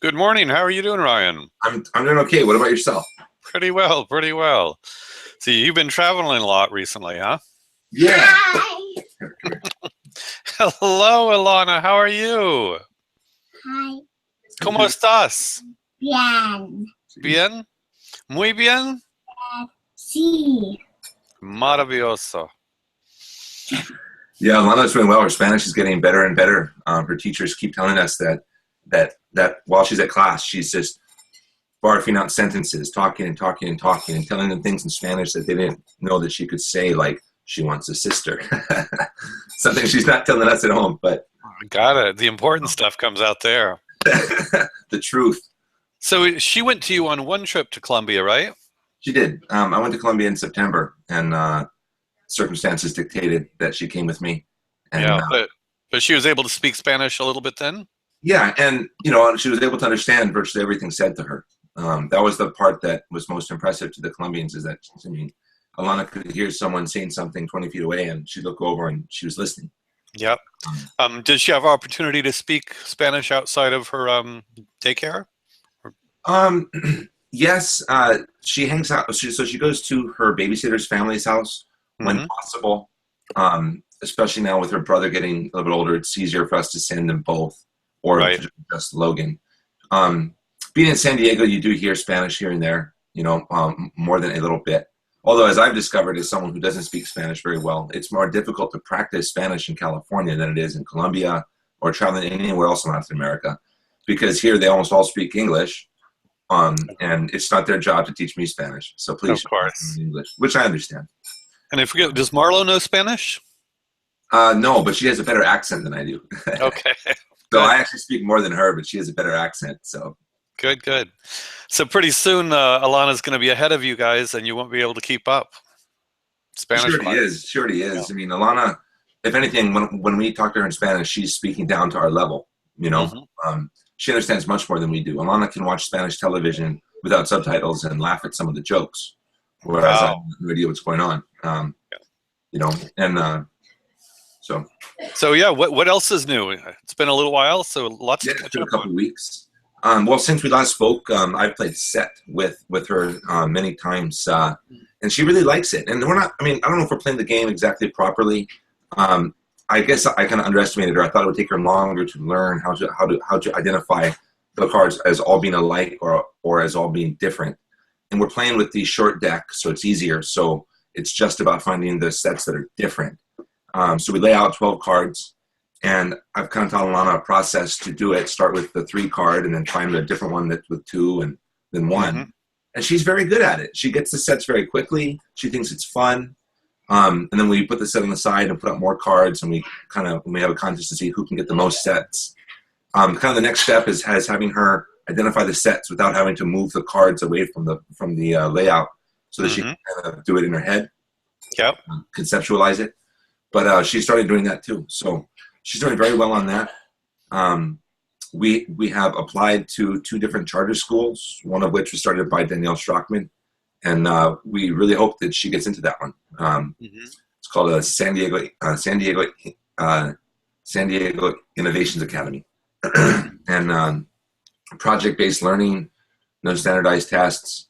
Good morning. How are you doing, Ryan? I'm doing okay. What about yourself? Pretty well, pretty well. See, you've been traveling a lot recently, huh? Yeah. Hello, Alana. How are you? Hi. ¿Cómo estás? Bien. Bien? Muy bien? Sí. Maravilloso. Yeah, Lana's doing well. Her Spanish is getting better and better. Her teachers keep telling us that while she's at class, she's just barfing out sentences, talking and talking and talking, and telling them things in Spanish that they didn't know that she could say, like she wants a sister. Something she's not telling us at home, but Got it. The important stuff comes out there. the truth. So she went to you on one trip to Colombia, right? She did. I went to Colombia in September, and circumstances dictated that she came with me. And Yeah, but she was able to speak Spanish a little bit then? yeah, and she was able to understand virtually everything said to her. That was the part that was most impressive to the Colombians. Is that, I mean, Alana could hear someone saying something 20 feet away, and she'd look over and she was listening. Yep. Did she have opportunity to speak Spanish outside of her daycare? Um, yes, she hangs out. So she goes to her babysitter's family's house when possible. Especially now with her brother getting a little bit older, it's easier for us to send them both, or Right. just Logan. Being in San Diego, you do hear Spanish here and there, more than a little bit. Although, as I've discovered, as someone who doesn't speak Spanish very well, it's more difficult to practice Spanish in California than it is in Colombia or traveling anywhere else in Latin America, because here they almost all speak English, and it's not their job to teach me Spanish. So please, Of course. English, which I understand. And I forget, does Marlo know Spanish? No, but she has a better accent than I do. Okay. So I actually speak more than her, but she has a better accent. So Good, good. So pretty soon, Alana's going to be ahead of you guys, and you won't be able to keep up. Spanish. She already is. I mean, Alana, if anything, when we talk to her in Spanish, she's speaking down to our level. She understands much more than we do. Alana can watch Spanish television without subtitles and laugh at some of the jokes, whereas I have no idea what's going on. So yeah, what else is new? It's been a little while, so lots to It's catch been a up couple on. weeks. Well, since we last spoke, I've played set with her many times, and she really likes it. And we're not. I mean, I don't know if we're playing the game exactly properly. I guess I kind of underestimated her. I thought it would take her longer to learn how to identify the cards as all being alike or as all being different. And we're playing with the short deck, so it's easier. So it's just about finding the sets that are different. So we lay out 12 cards. And I've kind of taught Alana a process to do it. Start with the 3 card and then find a different one that's with 2 and then 1. And she's very good at it. She gets the sets very quickly. She thinks it's fun. And then we put the set on the side and put up more cards, and we have a contest to see who can get the most sets. Kind of the next step is having her identify the sets without having to move the cards away from the layout, so that she can kind of do it in her head. Yep. Conceptualize it. But she started doing that too. So she's doing very well on that. We have applied to 2 different charter schools, one of which was started by Danielle Strockman, and we really hope that she gets into that one. It's called a San Diego Innovations Academy, and project-based learning, no standardized tests.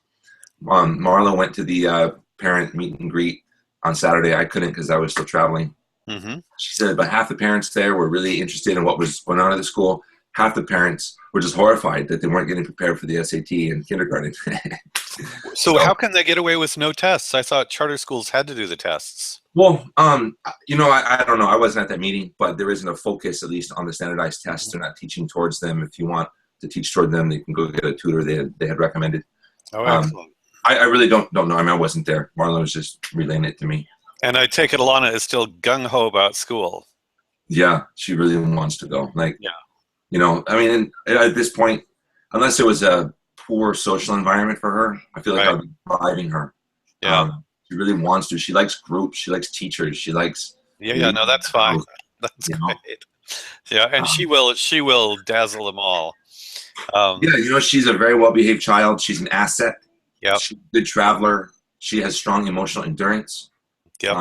Marla went to the parent meet and greet on Saturday. I couldn't because I was still traveling. She said about half the parents there were really interested in what was going on at the school. Half the parents were just horrified that they weren't getting prepared for the SAT in kindergarten. So how can they get away with no tests? I thought charter schools had to do the tests. Well, I don't know. I wasn't at that meeting, but there isn't a focus, at least, on the standardized tests. They're not teaching towards them. If you want to teach toward them, they can go get a tutor they had recommended. Oh, excellent. I really don't know. I mean, I wasn't there. Marlon was just relaying it to me. And I take it Alana is still gung-ho about school. Yeah, she really wants to go. Yeah. I mean, at this point, unless it was a poor social environment for her, I feel like I would be driving her. Yeah. She really wants to. She likes groups. She likes teachers. She likes. Yeah, no, that's fine. That's great. Yeah, and she will dazzle them all. She's a very well-behaved child. She's an asset. Yeah. She's a good traveler. She has strong emotional endurance. Yep.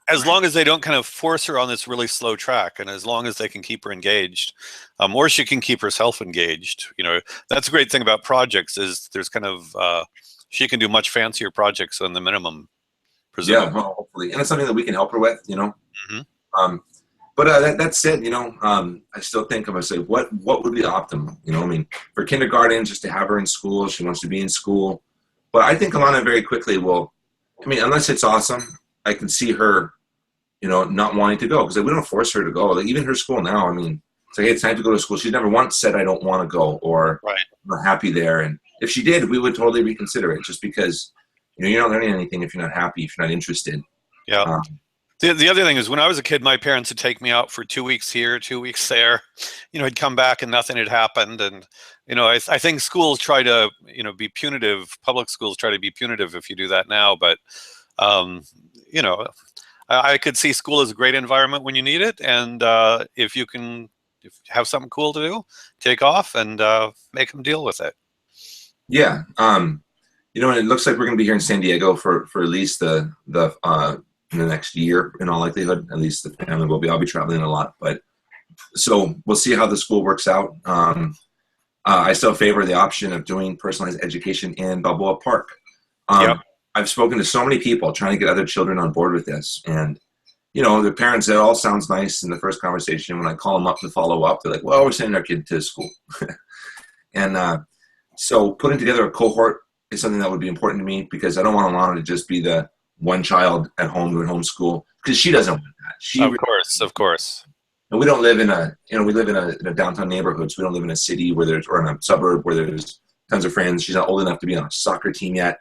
As as long as they don't kind of force her on this really slow track, and as long as they can keep her engaged, or she can keep herself engaged. That's a great thing about projects is there's kind of she can do much fancier projects than the minimum, Yeah, presumably. well, hopefully, and it's something that we can help her with. Hmm. Um, but that said, I still think I'm gonna say what would be optimal. I mean, for kindergarten, just to have her in school. She wants to be in school, but I think Alana very quickly will. I mean, unless it's awesome, I can see her, not wanting to go because we don't force her to go. Like even her school now, I mean, it's like, hey, it's time to go to school. She's never once said I don't want to go or Right. I'm not happy there. And if she did, we would totally reconsider it just because, you're not learning anything if you're not happy, if you're not interested. Yeah. Um, The other thing is when I was a kid, my parents would take me out for 2 weeks here, 2 weeks there. I'd come back and nothing had happened. And, I think schools try to, be punitive. Public schools try to be punitive if you do that now. But, um, you know, I could see school as a great environment when you need it. And if you have something cool to do, take off and make them deal with it. yeah. And it looks like we're going to be here in San Diego for at least the in the next year, in all likelihood. At least the family will be. I'll be traveling a lot, but so we'll see how the school works out. I still favor the option of doing personalized education in Balboa Park. Yep. I've spoken to so many people trying to get other children on board with this, and the parents, it all sounds nice in the first conversation. When I call them up to follow up, they're like, "Well, we're sending our kid to school," and so putting together a cohort is something that would be important to me because I don't want Alana to just be the one child at home doing homeschool because she doesn't want that. Of course. And we don't live in we live in a downtown neighborhood, so we don't live in a city or in a suburb where there's tons of friends. She's not old enough to be on a soccer team yet.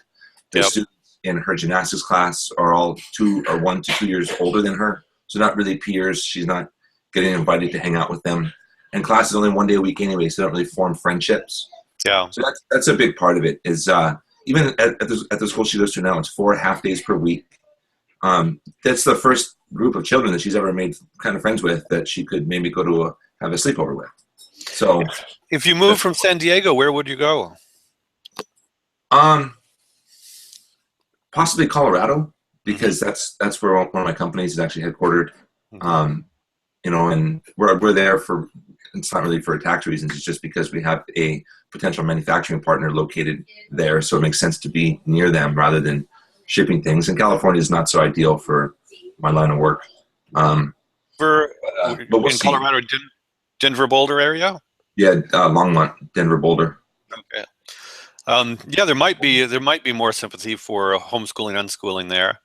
The Yep. students in her gymnastics class are all 1 to 2 years older than her, so not really peers. She's not getting invited to hang out with them. And class is only 1 day a week anyway, so they don't really form friendships. Yeah. So that's a big part of it. Is even at the school she goes to now, it's 4 half-days per week. That's the first group of children that she's ever made kind of friends with that she could maybe go to have a sleepover with. So, If you move from San Diego, where would you go? Possibly Colorado because that's where one of my companies is actually headquartered. And we're there for. It's not really for tax reasons. It's just because we have a potential manufacturing partner located there, so it makes sense to be near them rather than shipping things. And California is not so ideal for my line of work. But we'll in see. Colorado, Denver, Boulder area? Yeah, Longmont, Denver, Boulder. Okay. Yeah, there might be more sympathy for homeschooling, unschooling there.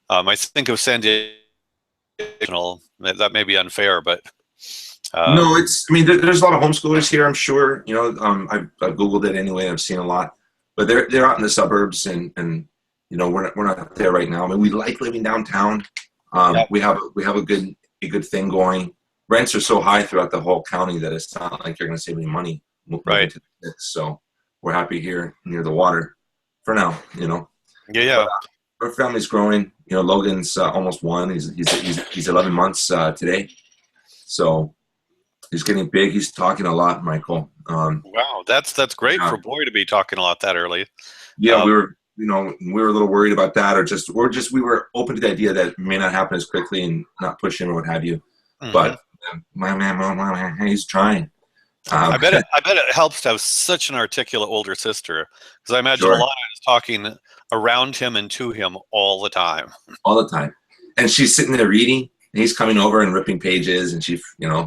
I think of San Diego. That may be unfair, but No, there's a lot of homeschoolers here. I'm sure. I've Googled it anyway. I've seen a lot, but they're out in the suburbs, and we're not there right now. I mean, we like living downtown. Yep. We have a good thing going. Rents are so high throughout the whole county that it's not like you're going to save any money. Right. So we're happy here near the water for now. Yeah. But, our family's growing. Logan's almost 1. He's 11 months today, so he's getting big. He's talking a lot, Michael. Wow, that's great for a boy to be talking a lot that early. Yeah, we were a little worried about that, we were open to the idea that it may not happen as quickly and not push him or what have you. Mm-hmm. But my man, he's trying. I bet it helps to have such an articulate older sister because I imagine Sure. Alana is talking around him and to him all the time. All the time, and she's sitting there reading, and he's coming over and ripping pages, and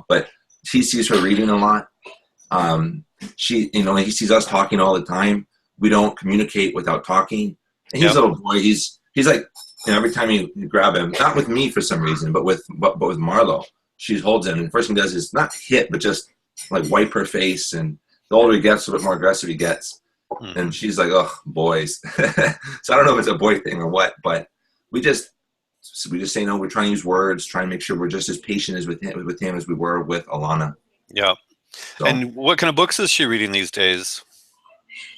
but he sees her reading a lot. He sees us talking all the time. We don't communicate without talking. And he's a little boy. He's like, every time you grab him, not with me for some reason, but with Marlo, she holds him. And the first thing he does is not hit, but just like wipe her face. And the older he gets, the bit more aggressive he gets. Mm-hmm. And she's like, oh, boys. So I don't know if it's a boy thing or what, but we just say no. We're trying to use words, trying to make sure we're just as patient as with him as we were with Alana. Yeah. So, and what kind of books is she reading these days?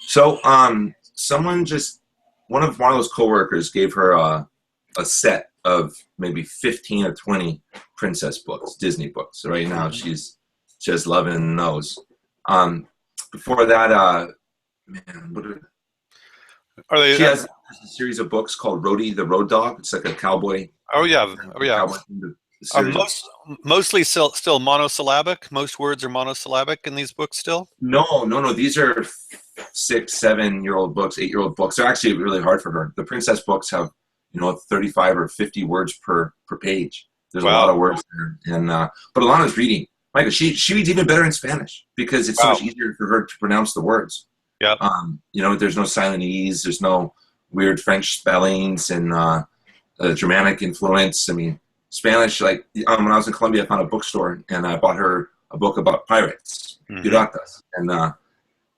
So, one of Marlo's coworkers gave her a set of maybe 15 or 20 princess books, Disney books. So right now she's just loving those. Before that, are they? There's a series of books called Rhodey the Road Dog. It's like a cowboy. Oh yeah, oh yeah. Cowboy series of- Mostly still monosyllabic. Most words are monosyllabic in these books still. No. These are 6, 7-year-old books, 8-year-old books. They're actually really hard for her. The princess books have 35 or 50 words per page. There's a lot of words there, and but Alana's reading. Michael, she reads even better in Spanish because it's so much easier for her to pronounce the words. Yeah. There's no silent E's. There's no weird French spellings and Germanic influence. I mean, Spanish, like when I was in Colombia, I found a bookstore and I bought her a book about pirates, piratas. And,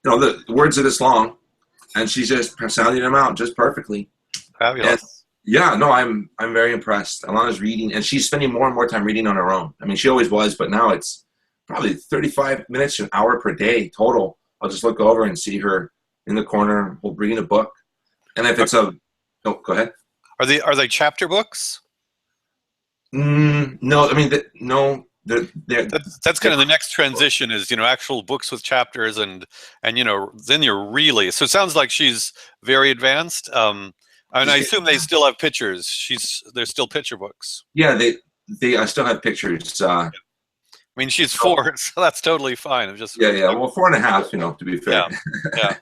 the words are this long and she's just sounding them out just perfectly. Fabulous. And, yeah, no, I'm very impressed. Alana's reading, and she's spending more and more time reading on her own. I mean, she always was, but now it's probably 35 minutes to an hour per day total. I'll just look over and see her in the corner reading a book. And if it's go ahead. Are they chapter books? No, I mean, no. That's kind of the next transition is actual books with chapters and then you're really, so it sounds like she's very advanced. And I assume they still have pictures. There's still picture books. Yeah, I still have pictures. I mean, she's 4, so that's totally fine. I'm just Well, 4.5, to be fair. Yeah.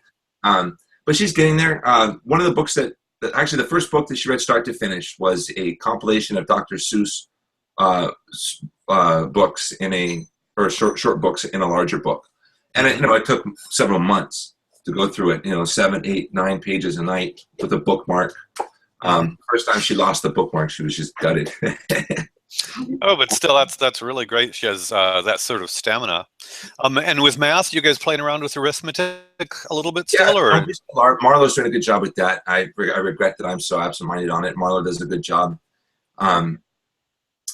But she's getting there. One of the books that actually the first book that she read start to finish was a compilation of Dr. Seuss books short books in a larger book, and it took several months to go through it. 7, 8, 9 pages a night with a bookmark. First time she lost the bookmark, she was just gutted. Oh, but still, that's really great. She has that sort of stamina. And with math, you guys playing around with arithmetic a little bit still, or Marlo's doing a good job with that. I regret that I'm so absent-minded on it. Marlo does a good job.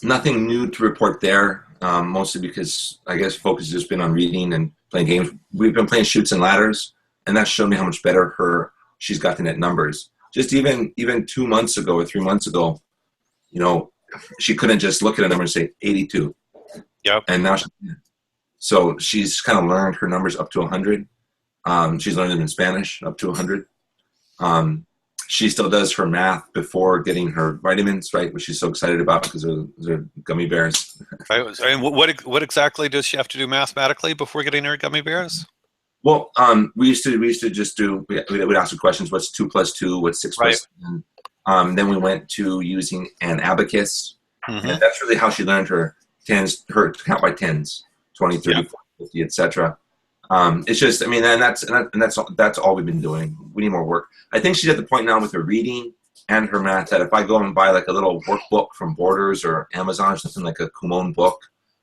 Nothing new to report there. Mostly because I guess focus has just been on reading and playing games. We've been playing Chutes and Ladders, and that showed me how much better she's gotten at numbers. Just even 2 months ago or 3 months ago, she couldn't just look at a number and say 82. Yep. And now so she's kind of learned her numbers up to 100. She's learned them in Spanish up to 100. She still does her math before getting her vitamins, right, which she's so excited about because they're gummy bears. And what exactly does she have to do mathematically before getting her gummy bears? Well, we used to just do. We'd ask her questions. What's 2 plus 2? What's 6 plus 10? Then we went to using an abacus, and that's really how she learned her to count by tens, 20, 30, 40, 50, etc. It's just, and that's all we've been doing. We need more work. I think she's at the point now with her reading and her math that if I go and buy like a little workbook from Borders or Amazon or something like a Kumon book,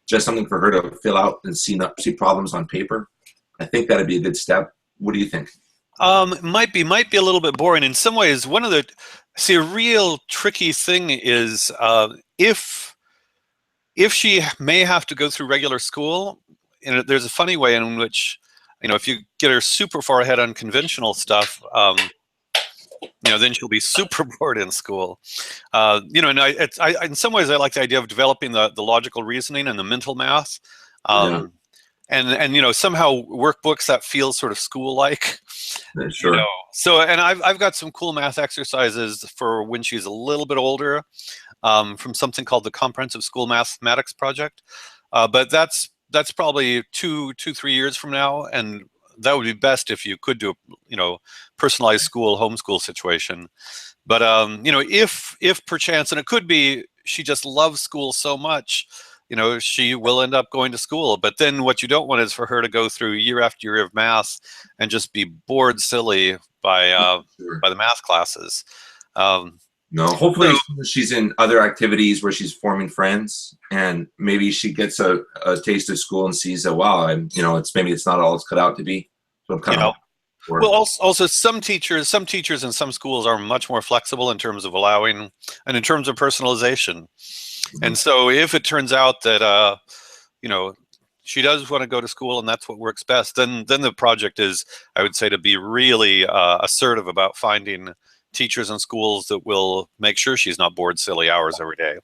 just something for her to fill out and see problems on paper, I think that'd be a good step. What do you think? Might be a little bit boring in some ways. A real tricky thing is if she may have to go through regular school. There's a funny way in which, if you get her super far ahead on conventional stuff, then she'll be super bored in school. And in some ways I like the idea of developing the logical reasoning and the mental math. And somehow workbooks that feel sort of school-like. Sure. So, and I've got some cool math exercises for when she's a little bit older, from something called the Comprehensive School Mathematics Project. But that's probably 2-3 years from now, and that would be best if you could do a personalized homeschool situation. But if perchance, and it could be she just loves school so much, she will end up going to school. But then what you don't want is for her to go through year after year of math and just be bored silly by the math classes. No, hopefully she's in other activities where she's forming friends, and maybe she gets a taste of school and sees that, wow, it's not all it's cut out to be. So I'm kind of well, also some teachers in some schools are much more flexible in terms of allowing and in terms of personalization. And so if it turns out that she does want to go to school and that's what works best, then the project is, I would say, to be really assertive about finding teachers in schools that will make sure she's not bored silly hours every day.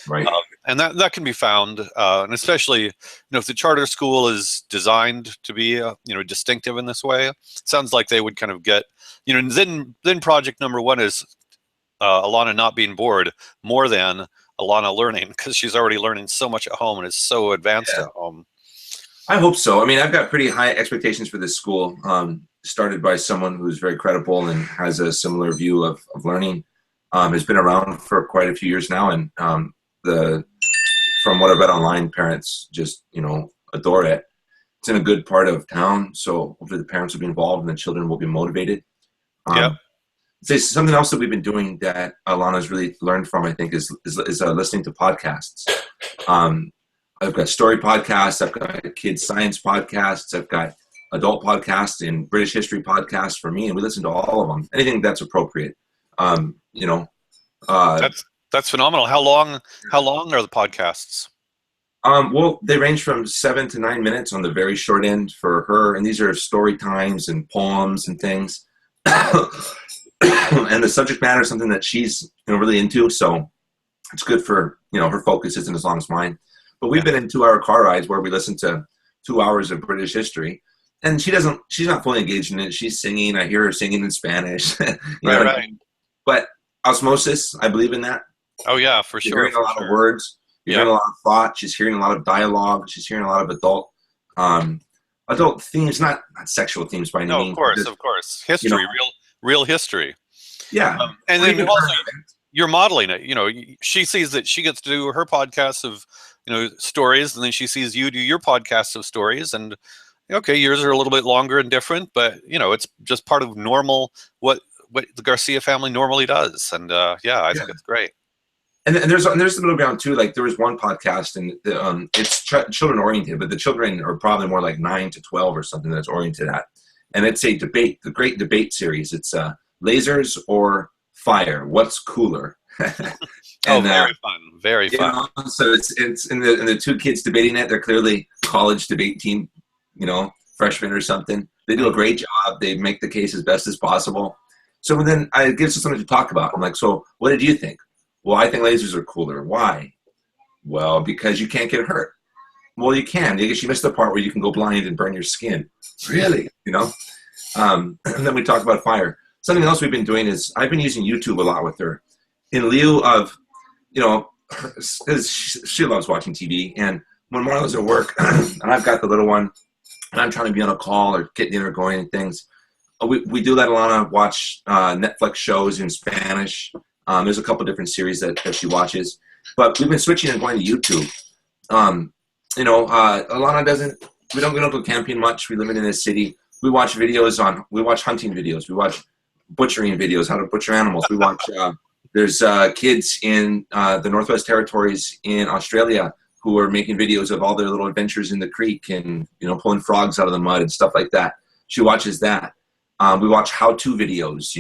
Right. and that can be found, and especially if the charter school is designed to be distinctive in this way. It sounds like they would kind of get and then project number one is Alana not being bored more than Alana learning, because she's already learning so much at home and is so advanced at home. I hope so. I mean, I've got pretty high expectations for this school, started by someone who's very credible and has a similar view of learning. Has been around for quite a few years now, and from what I've read online, parents just adore it. It's in a good part of town, so hopefully the parents will be involved and the children will be motivated. Say something else that we've been doing that Alana's really learned from, I think, is listening to podcasts. I've got story podcasts, I've got kids science podcasts, I've got adult podcasts and British history podcasts for me, and we listen to all of them. Anything that's appropriate. That's phenomenal. How long are the podcasts? Well, they range from 7 to 9 minutes on the very short end for her, and these are story times and poems and things. And the subject matter is something that she's really into, so it's good for her focus isn't as long as mine. But we've been in 2-hour car rides where we listen to 2 hours of British history, and she's not fully engaged in it. She's singing. I hear her singing in Spanish. Right. But osmosis, I believe in that. Oh yeah, for She's sure. hearing a lot of words. You're hearing a lot of thought. She's hearing a lot of dialogue. She's hearing a lot of adult themes, not sexual themes by any means. No, of course. History, real history. Yeah. And then also you're modeling it. She sees that she gets to do her podcasts of stories, and then she sees you do your podcasts of stories, and okay, yours are a little bit longer and different, but it's just part of normal what the Garcia family normally does, and I think it's great. And there's a middle ground too. Like there was one podcast, and it's children oriented, but the children are probably more like 9 to 12 or something that's oriented at. And it's a debate, the great debate series. It's lasers or fire. What's cooler? And, very fun. So it's in the 2 kids debating it. They're clearly college debate team, freshmen or something. They do a great job. They make the case as best as possible. So then it gives us something to talk about. I'm like, so what did you think? Well, I think lasers are cooler. Why? Well, because you can't get hurt. Well, you can. I guess you missed the part where you can go blind and burn your skin. Really? And then we talk about fire. Something else we've been doing is I've been using YouTube a lot with her in lieu of, because she loves watching TV. And when Marla's at work and I've got the little one and I'm trying to be on a call or get dinner going and things, we do let Alana watch Netflix shows in Spanish. There's a couple different series that she watches, but we've been switching and going to YouTube. Alana doesn't. We don't go camping much. We live in a city. We watch hunting videos. We watch butchering videos, how to butcher animals. We watch. There's kids in the Northwest Territories in Australia who are making videos of all their little adventures in the creek and pulling frogs out of the mud and stuff like that. She watches that. We watch how-to videos.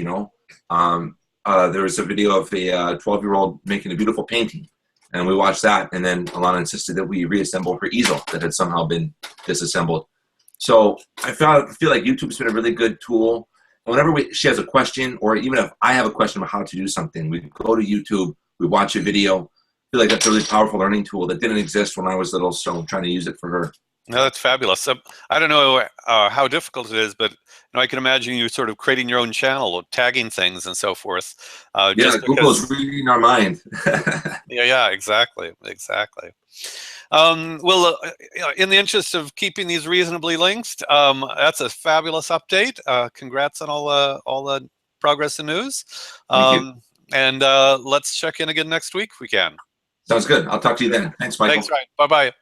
There was a video of a 12-year-old making a beautiful painting, and we watched that, and then Alana insisted that we reassemble her easel that had somehow been disassembled. So I feel like YouTube's been a really good tool. Whenever she has a question, or even if I have a question about how to do something, we go to YouTube, we watch a video. I feel like that's a really powerful learning tool that didn't exist when I was little, so I'm trying to use it for her. No, that's fabulous. I don't know how difficult it is, but I can imagine you sort of creating your own channel, tagging things and so forth. Google's reading our mind. Yeah, exactly. Well, in the interest of keeping these reasonably linked, that's a fabulous update. Congrats on all the progress and news. Thank you. And let's check in again next week if we can. Sounds good. I'll talk to you then. Thanks, Michael. Thanks, Ryan. Bye-bye.